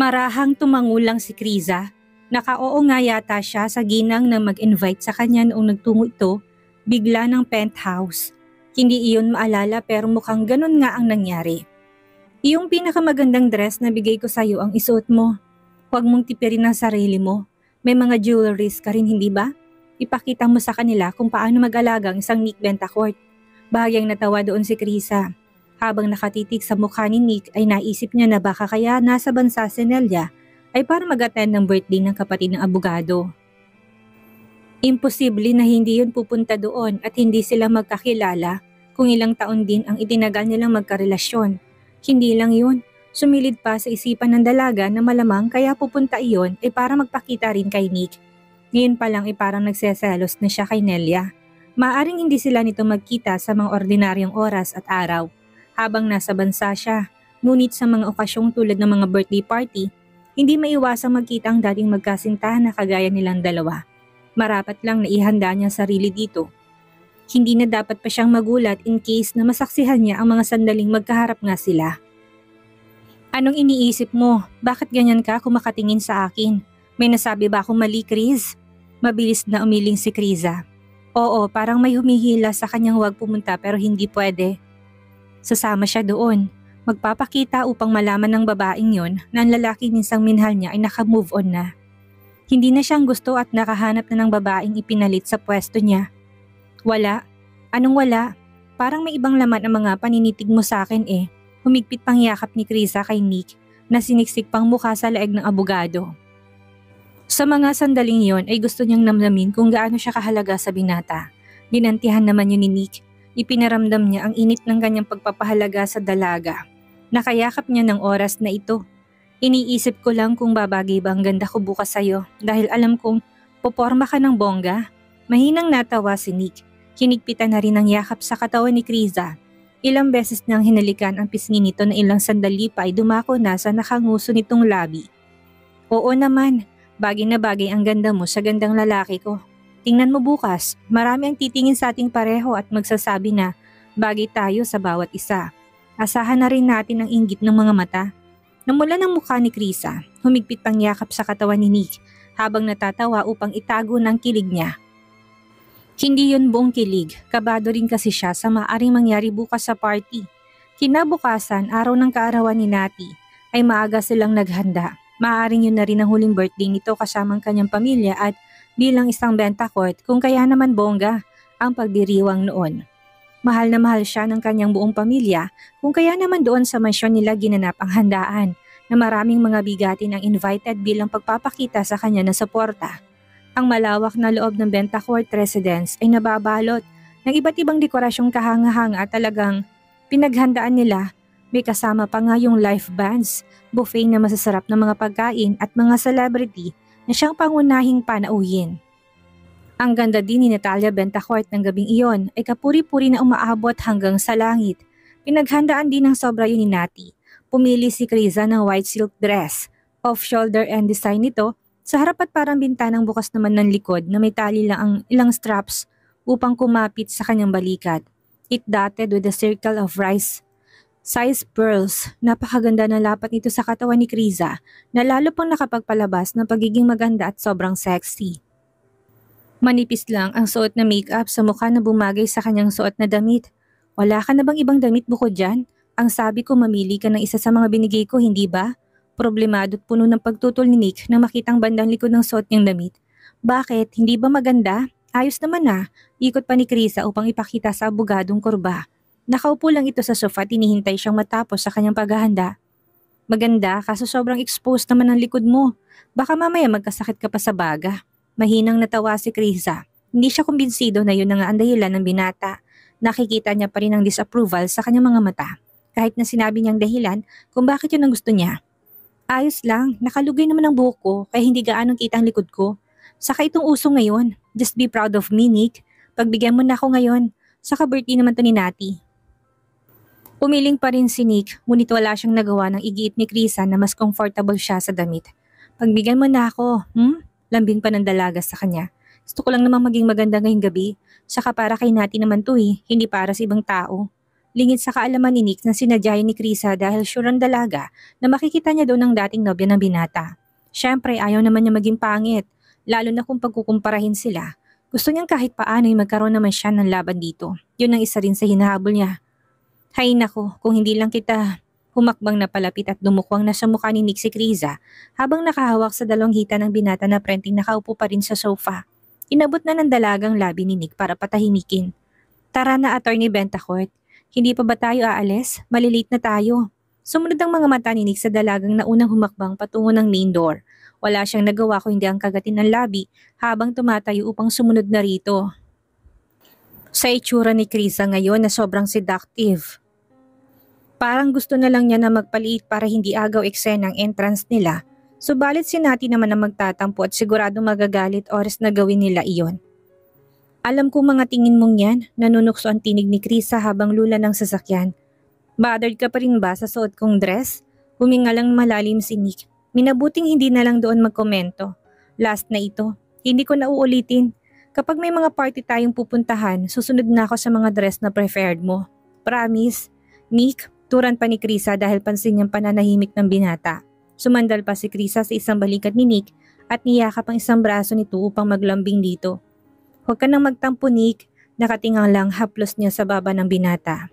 Marahang tumangulang si Kriza. Naka-oo nga yata siya sa ginang na mag-invite sa kanya noong nagtungo ito, bigla ng penthouse. Hindi iyon maalala pero mukhang ganun nga ang nangyari. Iyong pinakamagandang dress na bigay ko sa'yo ang isuot mo. Huwag mong tipirin ang sarili mo. May mga jewelries ka rin, hindi ba? Ipakita mo sa kanila kung paano mag-alaga ang isang Nick Bentacourt. Bahagyang natawa doon si Kriza. Habang nakatitig sa mukha ni Nick ay naisip niya na baka kaya nasa bansa si Nelia ay para mag-attend ng birthday ng kapatid ng abogado. Imposible na hindi yun pupunta doon at hindi sila magkakilala kung ilang taon din ang itinagal nilang magkarelasyon. Hindi lang yun, sumilid pa sa isipan ng dalaga na malamang kaya pupunta iyon ay para magpakita rin kay Nick. Ngayon pa lang ay parang nagseselos na siya kay Nelia. Maaring hindi sila nito magkita sa mga ordinaryong oras at araw habang nasa bansa siya. Ngunit sa mga okasyong tulad ng mga birthday party, hindi maiwasang magkita ang dating magkasintahan na kagaya nilang dalawa. Marapat lang na ihanda niya ang sarili dito. Hindi na dapat pa siyang magulat in case na masaksihan niya ang mga sandaling magkaharap nga sila. Anong iniisip mo? Bakit ganyan ka kung makatingin sa akin? May nasabi ba akong mali, Kriz? Mabilis na umiling si Kriza. Oo, parang may humihila sa kanyang huwag pumunta pero hindi pwede. Sasama siya doon. Magpapakita upang malaman ng babaeng yon na ang lalaki ninsang minahal niya ay naka-move on na. Hindi na siyang gusto at nakahanap na ng babaeng ipinalit sa pwesto niya. Wala. Anong wala? Parang may ibang laman ang mga paninitig mo sa akin eh. Humigpit pang yakap ni Kriza kay Nick na siniksik pang mukha sa leeg ng abogado. Sa mga sandaling yon ay gusto niyang namnamin kung gaano siya kahalaga sa binata. Ginantihan naman yun ni Nick. Ipinaramdam niya ang init ng kanyang pagpapahalaga sa dalaga. Nakayakap niya ng oras na ito. Iniisip ko lang kung babagay ba ang ganda ko bukas sa'yo dahil alam kong poporma ka ng bongga. Mahinang natawa si Nick. Hinigpitan na rin ang yakap sa katawan ni Kriza. Ilang beses niyang hinalikan ang pisngi nito na ilang sandali pa ay dumako na sa nakanguso nitong labi. Oo naman, bagay na bagay ang ganda mo sa gandang lalaki ko. Tingnan mo bukas, marami ang titingin sa ating pareho at magsasabi na bagay tayo sa bawat isa. Asahan na rin natin ang inggit ng mga mata. Namula ng mukha ni Kriza, humigpit pang yakap sa katawan ni Nick habang natatawa upang itago ng kilig niya. Hindi yun buong kilig, kabado rin kasi siya sa maaring mangyari bukas sa party. Kinabukasan, araw ng kaarawan ni Nati, ay maaga silang naghanda. Maaring yun na rin ang huling birthday nito kasamang kanyang pamilya at bilang isang Bentacourt kung kaya naman bongga ang pagdiriwang noon. Mahal na mahal siya ng kanyang buong pamilya kung kaya naman doon sa mansyon nila ginanap ang handaan na maraming mga bigatin ang invited bilang pagpapakita sa kanya na suporta. Ang malawak na loob ng Bentacourt residence ay nababalot ng iba't ibang dekorasyong kahanga-hanga at talagang pinaghandaan nila. May kasama pa nga yung live bands, buffet na masasarap na mga pagkain at mga celebrity na siyang pangunahing panauhin. Ang ganda din ni Natalia Bentacourt ng gabing iyon ay kapuri-puri na umaabot hanggang sa langit. Pinaghandaan din ng sobra yun ni Nati. Pumili si Kriza ng white silk dress. Off-shoulder and design nito, sa harap at parang bintanang bukas naman ng likod na may tali lang ang ilang straps upang kumapit sa kanyang balikat. It dotted with a circle of rice-sized pearls. Napakaganda na lapat nito sa katawan ni Kriza na lalo pang nakapagpalabas ng pagiging maganda at sobrang sexy. Manipis lang ang suot na makeup sa mukha na bumagay sa kanyang suot na damit. Wala ka na bang ibang damit bukod dyan? Ang sabi ko mamili ka ng isa sa mga binigay ko, hindi ba? Problemado at puno ng pagtutol ni Nick na makitang bandang likod ng suot niyang damit. Bakit? Hindi ba maganda? Ayos naman na. Ikot pa ni Kriza upang ipakita sa abogadong kurba. Nakaupo lang ito sa sofa at hinihintay siyang matapos sa kanyang paghahanda. Maganda kaso sobrang exposed naman ang likod mo. Baka mamaya magkasakit ka pa sa baga. Mahinang natawa si Kriza. Hindi siya kumbinsido na yun na nga ang dahilan ng binata. Nakikita niya pa rin ang disapproval sa kanyang mga mata. Kahit na sinabi niyang dahilan kung bakit yun ang gusto niya. Ayos lang, nakalugay naman ang buhok ko kaya hindi gaanong kita ang likod ko. Saka itong uso ngayon, just be proud of me, Nick. Pagbigyan mo na ako ngayon. Saka birthday naman to ni Nati. Umiling pa rin si Nick, ngunit wala siyang nagawa ng igiit ni Kriza na mas comfortable siya sa damit. Pagbigyan mo na ako, Lambing pa ng dalaga sa kanya. Gusto ko lang namang maging maganda ngayong gabi. Saka para kay Nati naman to hindi para sa ibang tao. Lingid sa kaalaman ni Nick na sinadya ni Krisa dahil sure ang dalaga na makikita niya doon ang dating nobya ng binata. Siyempre ayaw naman niya maging pangit, lalo na kung pagkukumparahin sila. Gusto niyang kahit paano ay magkaroon naman siya ng laban dito. Yun ang isa rin sa hinahabol niya. Hay nako, kung hindi lang kita humakbang na palapit at dumukwang na sa mukha ni Nick si Krisa habang nakahawak sa dalawang hita ng binata na prenting nakaupo pa rin sa sofa. Inabot na ng dalagang labi ni Nick para patahimikin. Tara na, Attorney Bentacourt. Hindi pa ba tayo aalis? Malilate na tayo. Sumunod ang mga mata ni Nick sa dalagang naunang humakbang patungo ng main door. Wala siyang nagawa kung hindi ang kagatin ng labi habang tumatayo upang sumunod na rito. Sa itsura ni Krisa ngayon na sobrang seductive. Parang gusto na lang niya na magpaliit para hindi agaw eksena ang entrance nila. Subalit si Nati naman ang magtatampo at sigurado magagalit oras na gawin nila iyon. Alam ko mga tingin mong yan, nanunukso ang tinig ni Krisa habang lula ng sasakyan. Bothered ka pa rin ba sa suot kong dress? Huminga lang malalim si Nick. Minabuting hindi na lang doon magkomento. Last na ito, hindi ko na uulitin. Kapag may mga party tayong pupuntahan, susunod na ako sa mga dress na preferred mo. Promise. Nick, turan pa ni Krisa dahil pansin niyang pananahimik ng binata. Sumandal pa si Krisa sa isang balikat ni Nick at niyakap ang isang braso nito upang maglambing dito. Huwag ka nang magtampo, Nick. Nakatingang lang haplos niya sa baba ng binata.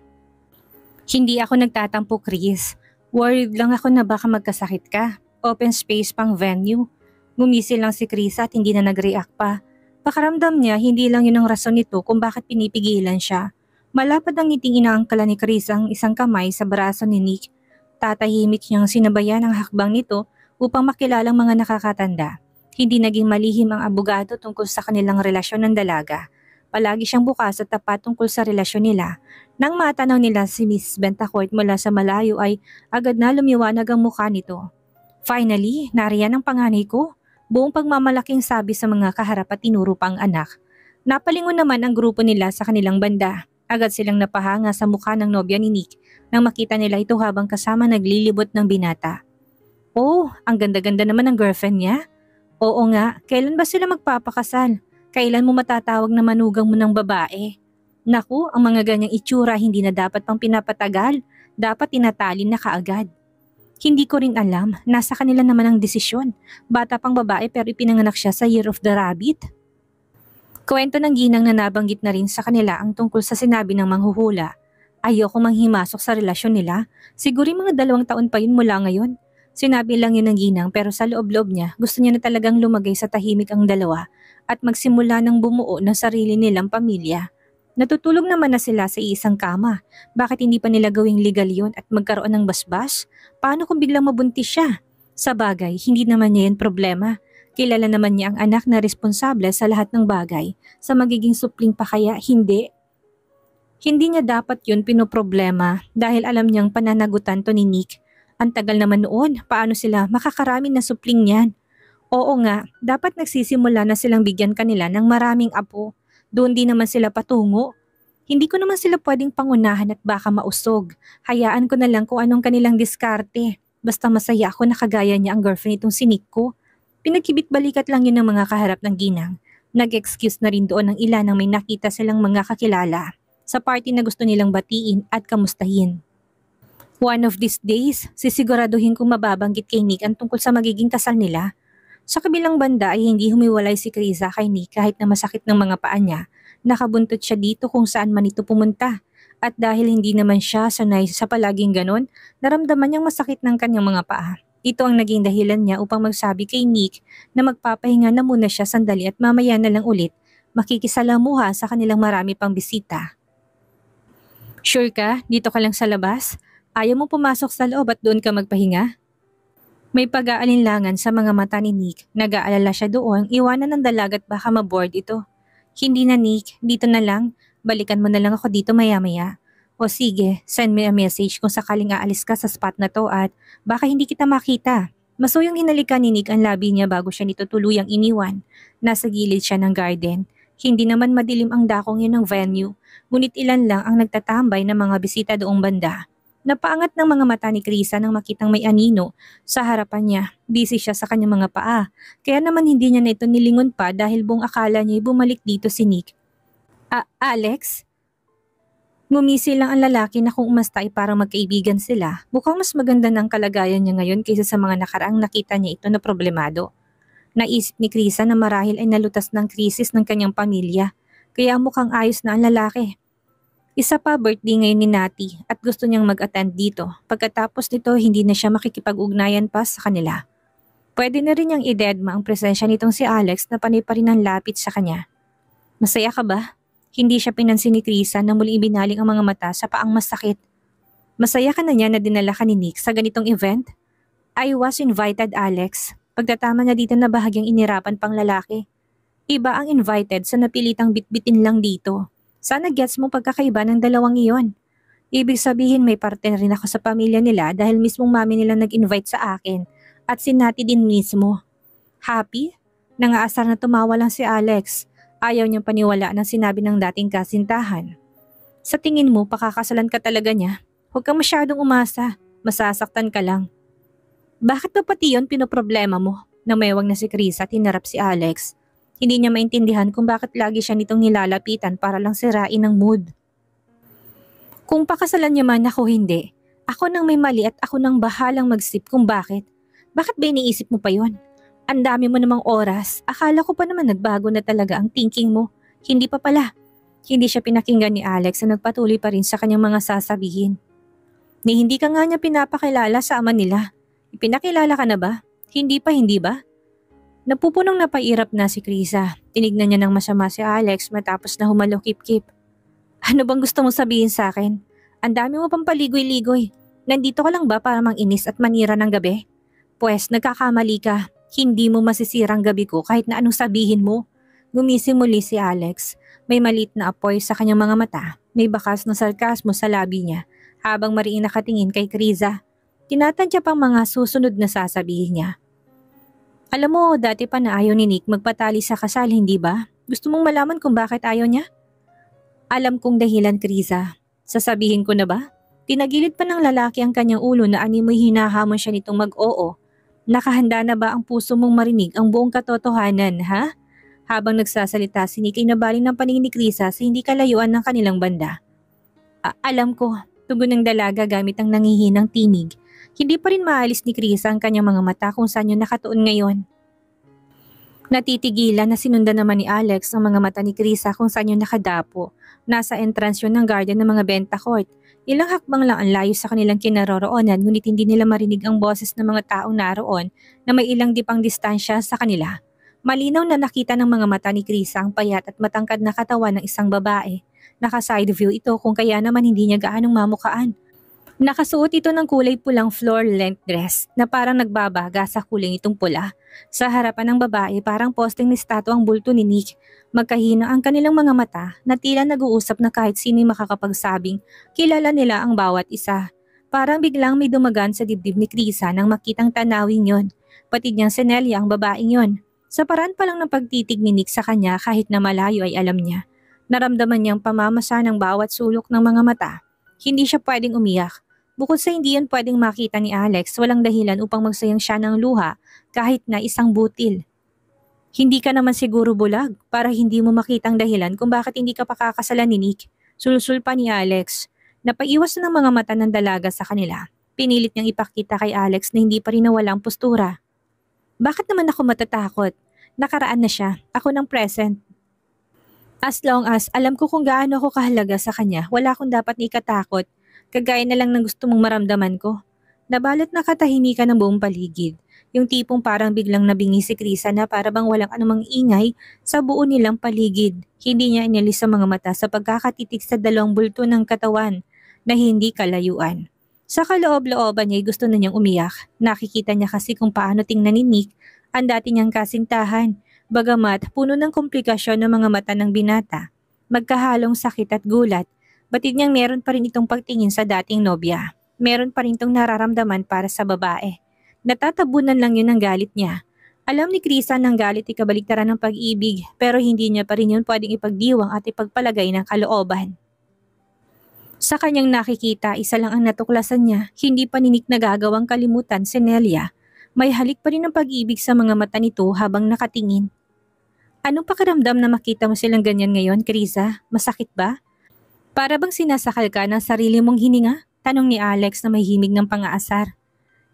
Hindi ako nagtatampo, Chris. Worried lang ako na baka magkasakit ka. Open space pang venue. Gumisil lang si Krisa at hindi na nag-react pa. Pakaramdam niya hindi lang yun ang rason nito kung bakit pinipigilan siya. Malapad ang ngiting inaangkala ni Krisa ang isang kamay sa braso ni Nick. Tatahimik niyang sinabayan ang hakbang nito upang makilalang mga nakakatanda. Hindi naging malihim ang abogado tungkol sa kanilang relasyon ng dalaga. Palagi siyang bukas at tapat tungkol sa relasyon nila. Nang matanaw nila si Miss Bentacourt mula sa malayo ay agad na lumiwanag ang mukha nito. Finally, nariyan ang panganay ko. Buong pagmamalaking sabi sa mga kaharap at tinuro pa ang anak. Napalingon naman ang grupo nila sa kanilang banda. Agad silang napahanga sa mukha ng nobya ni Nick nang makita nila ito habang kasama naglilibot ng binata. Oh, ang ganda-ganda naman ng girlfriend niya. Oo nga, kailan ba sila magpapakasal? Kailan mo matatawag na manugang mo ng babae? Naku, ang mga ganyang itsura hindi na dapat pang pinapatagal. Dapat tinatalin na kaagad. Hindi ko rin alam, nasa kanila naman ang desisyon. Bata pang babae pero ipinanganak siya sa Year of the Rabbit. Kwento ng ginang na nabanggit na rin sa kanila ang tungkol sa sinabi ng manghuhula. Ayoko manghimasok sa relasyon nila. Siguro mga 2 taon pa yun mula ngayon. Sinabi lang yun ng ginang pero sa loob-loob niya gusto niya na talagang lumagay sa tahimik ang dalawa at magsimula ng bumuo ng sarili nilang pamilya. Natutulog naman na sila sa iisang kama. Bakit hindi pa nila gawing legal yun at magkaroon ng basbas? Paano kung biglang mabuntis siya? Sa bagay, hindi naman niya yun problema. Kilala naman niya ang anak na responsable sa lahat ng bagay. Sa magiging supling pa kaya, hindi. Hindi niya dapat yun pinoproblema dahil alam niyang pananagutan to ni Nick. Ang tagal naman noon, paano sila makakarami na supling niyan? Oo nga, dapat nagsisimula na silang bigyan kanila ng maraming apo. Doon din naman sila patungo. Hindi ko naman sila pwedeng pangunahan at baka mausog. Hayaan ko na lang kung anong kanilang diskarte. Basta masaya ako na kagaya niya ang girlfriend itong si Nick ko. Pinagkibit-balikat lang yun ng mga kaharap ng ginang. Nag-excuse na rin doon ng ilan nang may nakita silang mga kakilala sa party na gusto nilang batiin at kamustahin. One of these days, sisiguraduhin kong mababanggit kay Nick ang tungkol sa magiging kasal nila. Sa kabilang banda ay hindi humiwalay si Krisa kay Nick kahit na masakit ng mga paa niya. Nakabuntot siya dito kung saan man ito pumunta. At dahil hindi naman siya sanay sa palaging ganon, naramdaman niyang masakit ng kanyang mga paa. Ito ang naging dahilan niya upang magsabi kay Nick na magpapahinga na muna siya sandali at mamaya na lang ulit makikisalamuha sa kanilang marami pang bisita. Sure ka? Dito ka lang sa labas? Ayaw mo pumasok sa loob at doon ka magpahinga? May pag-aalinlangan sa mga mata ni Nick. Nag-aalala siya doon, iwanan ng dalagat baka maboard ito. Hindi na Nick, dito na lang. Balikan mo na lang ako dito maya-maya. O sige, send me a message kung sakaling aalis ka sa spot na to at baka hindi kita makita. Masuyong hinalikan ni Nick ang labi niya bago siya nito tuluyang iniwan. Nasa gilid siya ng garden. Hindi naman madilim ang dakong yun ng venue, ngunit ilan lang ang nagtatambay ng mga bisita doong banda. Napaangat ng mga mata ni Krisa nang makitang may anino sa harapan niya. Busy siya sa kanyang mga paa, kaya naman hindi niya na ito nilingon pa dahil buong akala niya bumalik dito si Nick. Alex? Ngumisi lang ang lalaki na kung umasta ay parang magkaibigan sila. Mukhang mas maganda ng kalagayan niya ngayon kaysa sa mga nakaraang nakita niya ito na problemado. Naisip ni Krisa na marahil ay nalutas ng krisis ng kanyang pamilya. Kaya mukhang ayos na ang lalaki. Isa pa birthday ngayon ni Nati at gusto niyang mag-attend dito. Pagkatapos nito hindi na siya makikipag-ugnayan pa sa kanila. Pwede na rin niyang idedma ang presensya nitong si Alex na panay pa rin ang lapit sa kanya. Masaya ka ba? Hindi siya pinansin ni Krisa na muli ibinaling ang mga mata sa paang masakit. Masaya ka na niya na dinala ka ni Nick sa ganitong event? I was invited, Alex. Pagtatama na dito na bahagyang inirapan pang lalaki. Iba ang invited sa napilitang bitbitin lang dito. Sana gets mo pagkakaiba ng dalawang iyon. Ibig sabihin may parte na rin ako sa pamilya nila dahil mismong mami nila nag-invite sa akin at si Nati din mismo. Happy? Nangaasar na tumawa lang si Alex. Ayaw niyang paniwala ng sinabi ng dating kasintahan. Sa tingin mo, pakakasalan ka talaga niya? Huwag kang masyadong umasa. Masasaktan ka lang. Bakit ba pati yun pinoproblema mo? Namayawag na si Krisa at hinarap si Alex. Hindi niya maintindihan kung bakit lagi siya nitong nilalapitan para lang sirain ang mood. Kung pakasalan niya man ako hindi, ako nang may mali at ako nang bahalang mag-isip kung bakit. Bakit ba iniisip mo pa yon? Ang dami mo namang oras. Akala ko pa naman nagbago na talaga ang thinking mo. Hindi pa pala. Hindi siya pinakinggan ni Alex na nagpatuloy pa rin sa kanyang mga sasabihin. Ni hindi ka nga niya pinapakilala sa ama nila. Ipinakilala ka na ba? Hindi pa, hindi ba? Napupunong napairap na si Krisa. Tinignan niya ng masama si Alex matapos na humalo kip-kip. Ano bang gusto mong sabihin sa akin? Ang dami mo pang paligoy-ligoy. Nandito ka lang ba para manginis at manira ng gabi? Pwes, nagkakamali ka. Hindi mo masisirang gabi ko kahit na anong sabihin mo. Gumising muli si Alex. May malit na apoy sa kanyang mga mata. May bakas ng sarkasmo sa labi niya habang mariing nakatingin kay Krisa. Tinatantya pang mga susunod na sasabihin niya. Alam mo, dati pa na ayaw ni Nick magpatali sa kasal, hindi ba? Gusto mong malaman kung bakit ayaw niya? Alam kong dahilan, Krisa. Sasabihin ko na ba? Tinagilid pa ng lalaki ang kanyang ulo na animoy hinahamon siya nitong mag-oo. Nakahanda na ba ang puso mong marinig ang buong katotohanan, ha? Habang nagsasalita, si Nick ay nabaling ng paningin ni Krisa sa hindi kalayuan ng kanilang banda. Alam ko, tugon ng dalaga gamit ang nangihinang tinig. Hindi pa rin maalis ni Krisa ang kanyang mga mata kung saan yun nakatuon ngayon. Natitigilan na sinundan naman ni Alex ang mga mata ni Krisa kung saan yun nakadapo. Nasa entrance yun ng garden ng mga benta court. Ilang hakbang lang ang layo sa kanilang kinaroroonan ngunit hindi nila marinig ang boses ng mga taong naroon na may ilang dipang distansya sa kanila. Malinaw na nakita ng mga mata ni Krisa ang payat at matangkad na katawan ng isang babae. Naka-side view ito kung kaya naman hindi niya gaanong mamukaan. Nakasuot ito ng kulay pulang floor-length dress na parang nagbabaga sa kulay nitong pula. Sa harapan ng babae parang posting ni statue ang bulto ni Nick. Magkahina ang kanilang mga mata na tila nag-uusap na kahit sino'y makakapagsabing kilala nila ang bawat isa. Parang biglang may dumagan sa dibdib ni Krisa nang makitang tanawin yon. Pati niyang si Nelia ang babaeng yon. Sa paraan pa lang ng pagtitig ni Nick sa kanya kahit na malayo ay alam niya. Naramdaman niyang pamamasa ng bawat sulok ng mga mata. Hindi siya pwedeng umiyak. Bukod sa hindi yun pwedeng makita ni Alex, walang dahilan upang magsayang siya ng luha kahit na isang butil. Hindi ka naman siguro bulag para hindi mo makitang dahilan kung bakit hindi ka pakakasalan ni Nick. Sulsul pa ni Alex. Napaiwas na ng mga mata ng dalaga sa kanila. Pinilit niyang ipakita kay Alex na hindi pa rin nawala ang postura. Bakit naman ako matatakot? Nakaraan na siya. Ako ng present. As long as alam ko kung gaano ako kahalaga sa kanya, wala akong dapat ikatakot. Kagaya na lang ng gusto mong maramdaman ko. Nabalot na katahimikan ng buong paligid. Yung tipong parang biglang nabingi si Krisa na para bang walang anumang ingay sa buo nilang paligid. Hindi niya inalis sa mga mata sa pagkakatitig sa dalawang bulto ng katawan na hindi kalayuan. Sa kaloob-looban niya gusto na niyang umiyak. Nakikita niya kasi kung paano tingnan ni Nick ang dati niyang kasintahan. Bagamat puno ng komplikasyon ng mga mata ng binata. Magkahalong sakit at gulat. Batid niyang meron pa rin itong pagtingin sa dating nobya. Meron pa rin itong nararamdaman para sa babae. Natatabunan lang yun ng galit niya. Alam ni Krisa ng galit ikabaliktaran ng pag-ibig pero hindi niya pa rin yun pwedeng ipagdiwang at ipagpalagay ng kalooban. Sa kanyang nakikita, isa lang ang natuklasan niya, hindi pa ni Nick nagagawang kalimutan si Nelia. May halik pa rin ng pag-ibig sa mga mata nito habang nakatingin. Anong pakiramdam na makita mo silang ganyan ngayon, Krisa? Masakit ba? Para bang sinasakal ka ng sarili mong hininga? Tanong ni Alex na may himig ng pang-aasar.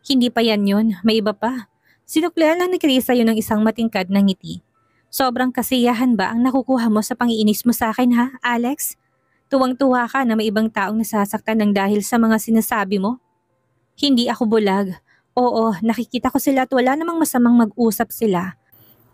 Hindi pa yan yun, may iba pa. Sinuklian lang ni Krisa yun ng isang matingkad na ngiti. Sobrang kasiyahan ba ang nakukuha mo sa pangiinis mo sa akin ha, Alex? Tuwang-tuwa ka na may ibang taong nasasaktan ng dahil sa mga sinasabi mo? Hindi ako bulag. Oo, nakikita ko sila at wala namang masamang mag-usap sila.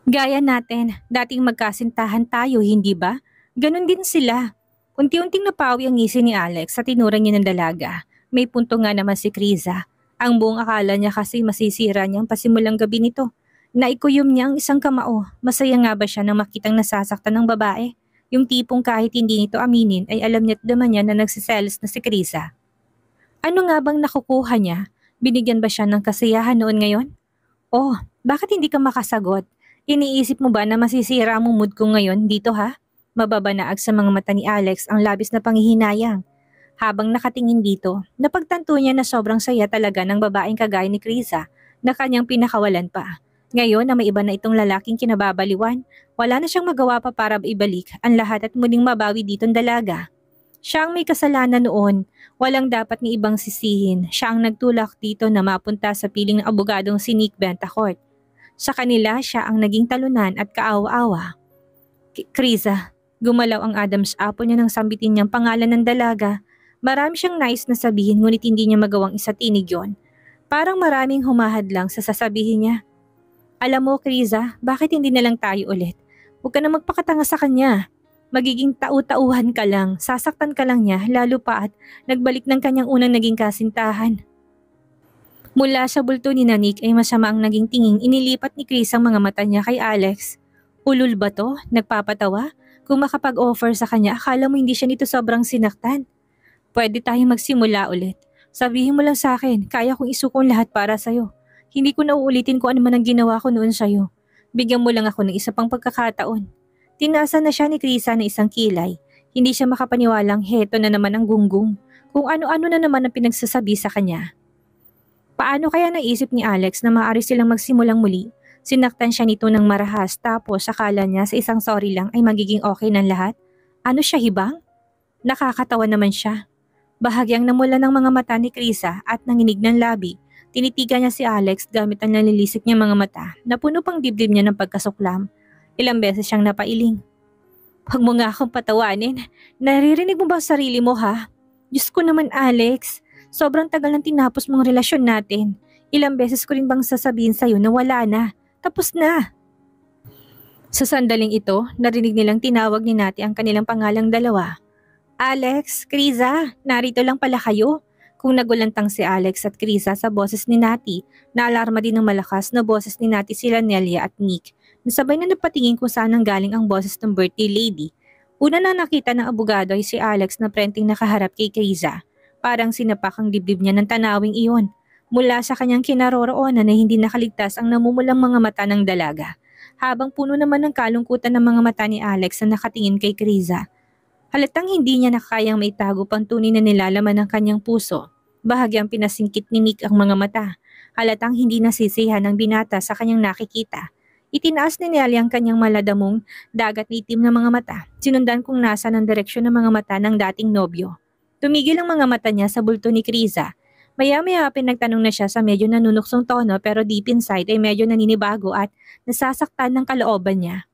Gaya natin, dating magkasintahan tayo, hindi ba? Ganon din sila. Unti-unting napawi ang ngisi ni Alex sa tinura niya ng dalaga. May punto nga naman si Krisa. Ang buong akala niya kasi masisira niyang pasimulang gabi nito. Naikuyom niya ang isang kamao. Masaya nga ba siya nang makitang nasasaktan ng babae? Yung tipong kahit hindi nito aminin ay alam niya't daman niya na nagsiselos na si Krisa. Ano nga bang nakukuha niya? Binigyan ba siya ng kasiyahan noon ngayon? Oh, bakit hindi ka makasagot? Iniisip mo ba na masisira ang mood ko ngayon dito ha? Mababanaag sa mga mata ni Alex ang labis na panghihinayang. Habang nakatingin dito, napagtanto niya na sobrang saya talaga ng babaeng kagaya ni Krisa na kanyang pinakawalan pa. Ngayon na may iba na itong lalaking kinababaliwan, wala na siyang magawa pa para ibalik ang lahat at muling mabawi ditong dalaga. Siya ang may kasalanan noon, walang dapat ni ibang sisihin. Siya ang nagtulak dito na mapunta sa piling ng abogadong si Nick Bentacourt. Sa kanila, siya ang naging talunan at kaawa-awa. Krisa, gumalaw ang Adam's apple niya nang sambitin niyang pangalan ng dalaga. Marami siyang nais na sabihin ngunit hindi niya magawang isatinig yon. Parang maraming humahadlang sa sasabihin niya. Alam mo, Krisa, bakit hindi na lang tayo ulit? Huwag ka na magpakatanga sa kanya. Magiging tau-tauhan ka lang, sasaktan ka lang niya, lalo pa at nagbalik ng kanyang unang naging kasintahan. Mula sa bulto ni Nick ay masama ang naging tingin inilipat ni Chris ang mga mata niya kay Alex. Ulul ba to? Nagpapatawa? Kung makapag-offer sa kanya, akala mo hindi siya nito sobrang sinaktan. Pwede tayong magsimula ulit. Sabihin mo lang sa akin, kaya kong isuko lahat para sa'yo. Hindi ko na uulitin kung ano man ang ginawa ko noon sa'yo. Bigyan mo lang ako ng isa pang pagkakataon. Tinasa na siya ni Krisa na isang kilay. Hindi siya makapaniwalang heto na naman ang gunggong. Kung ano-ano na naman ang pinagsasabi sa kanya. Paano kaya naisip ni Alex na maaari silang magsimulang muli? Sinaktan siya nito ng marahas tapos akala niya sa isang sorry lang ay magiging okay ng lahat? Ano siya, hibang? Nakakatawa naman siya. Bahagyang namula ng mga mata ni Krisa at nanginig ng labi. Tinitigan niya si Alex gamit ang nalilisik niyang mga mata na puno pang dibdib niya ng pagkasuklam. Ilang beses siyang napailing. Huwag mo nga akong patawanin. Naririnig mo ba ang sarili mo ha? Diyos ko naman Alex, sobrang tagal ng tinapos mong relasyon natin. Ilang beses ko rin bang sasabihin sa'yo na wala na. Tapos na. Sa sandaling ito, narinig nilang tinawag ni Nati ang kanilang pangalang dalawa. Alex, Krisa, narito lang pala kayo. Kung nagulantang si Alex at Krisa sa boses ni Nati, naalarma din ng malakas na boses ni Nati sila Nelia at Nick. Nasabay na napatingin kung saan nanggaling ang boses ng birthday lady. Una na nakita ng abogado ay si Alex na prenteng nakaharap kay Krisa. Parang sinapak ang dibdib niya ng tanawing iyon. Mula sa kanyang kinaroroonan na hindi nakaligtas ang namumulang mga mata ng dalaga. Habang puno naman ng kalungkutan ng mga mata ni Alex na nakatingin kay Krisa. Halatang hindi niya nakayang maitago pang tunay na nilalaman ng kanyang puso. Bahagyang pinasingkit ni Nick ang mga mata. Halatang hindi nasisihan ng binata sa kanyang nakikita. Itinaas ni Nelly ang kanyang maladamong dagat na itim na mga mata. Sinundan kung nasa ng direksyon ng mga mata ng dating nobyo. Tumigil ang mga mata niya sa bulto ni Krisa. Maya-maya pinagtanong na siya sa medyo nanunuksong tono pero deep inside ay medyo naninibago at nasasaktan ng kalooban niya.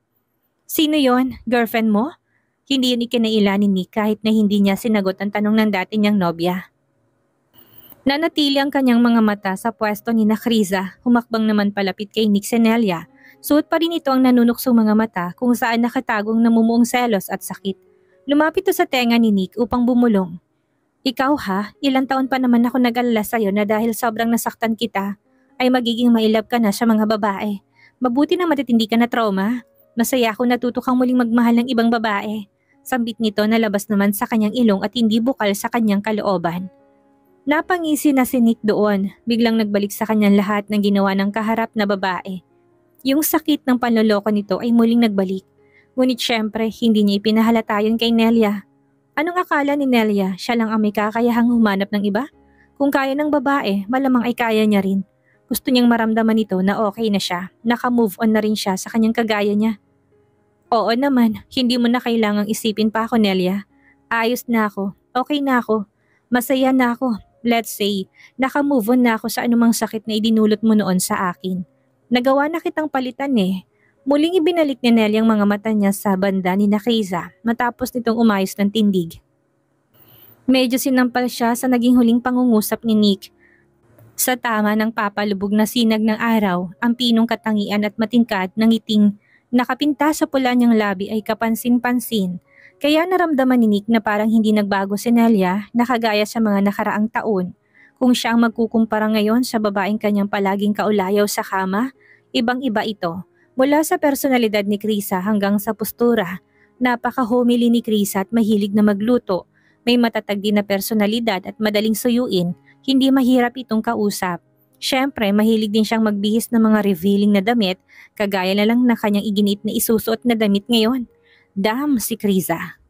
Sino yon? Girlfriend mo? Hindi yun ikinaila ni Nick kahit na hindi niya sinagot ang tanong ng dati niyang nobya. Nanatili ang kanyang mga mata sa pwesto ni Krisa, humakbang naman palapit kay Nick Senelia. Suot pa rin ito ang nanunuksong mga mata kung saan nakatagong namumuong selos at sakit. Lumapit ito sa tenga ni Nick upang bumulong. Ikaw ha, ilang taon pa naman ako nag-alala sa'yo na dahil sobrang nasaktan kita, ay magiging mailab ka na sa mga babae. Mabuti naman at hindi ka na trauma. Masaya ako natuto kang muling magmahal ng ibang babae. Sambit nito na labas naman sa kanyang ilong at hindi bukal sa kanyang kalooban. Napangisi na si Nick doon, biglang nagbalik sa kanyang lahat ng ginawa ng kaharap na babae. Yung sakit ng panloloko nito ay muling nagbalik. Ngunit syempre, hindi niya ipinahalata yun kay Nelia. Anong akala ni Nelia, siya lang ang may kakayahang humanap ng iba? Kung kaya ng babae, malamang ay kaya niya rin. Gusto niyang maramdaman nito na okay na siya, naka-move on na rin siya sa kanyang kagaya niya. Oo naman, hindi mo na kailangang isipin pa ako, Nelia. Ayos na ako. Okay na ako. Masaya na ako. Let's say, naka-move on na ako sa anumang sakit na idinulot mo noon sa akin. Nagawa na kitang palitan eh. Muling ibinalik ni Nelly ang mga mata niya sa banda ni Nakeza matapos nitong umayos ng tindig. Medyo sinampal siya sa naging huling pangungusap ni Nick. Sa tama ng papalubog na sinag ng araw, ang pinong katangian at matingkad ng ngiting nakapinta sa pula niyang labi ay kapansin-pansin. Kaya naramdaman ni Nick na parang hindi nagbago si Nelia na kagaya sa mga nakaraang taon. Kung siya ang magkukumpara ngayon sa babaeng kanyang palaging kaulayaw sa kama, ibang-iba ito. Mula sa personalidad ni Krisa hanggang sa postura, napaka-homely ni Krisa at mahilig na magluto. May matatag din na personalidad at madaling suyuin, hindi mahirap itong kausap. Siyempre, mahilig din siyang magbihis ng mga revealing na damit, kagaya na lang na kanyang iginit na isusuot na damit ngayon. Damn si Krisa.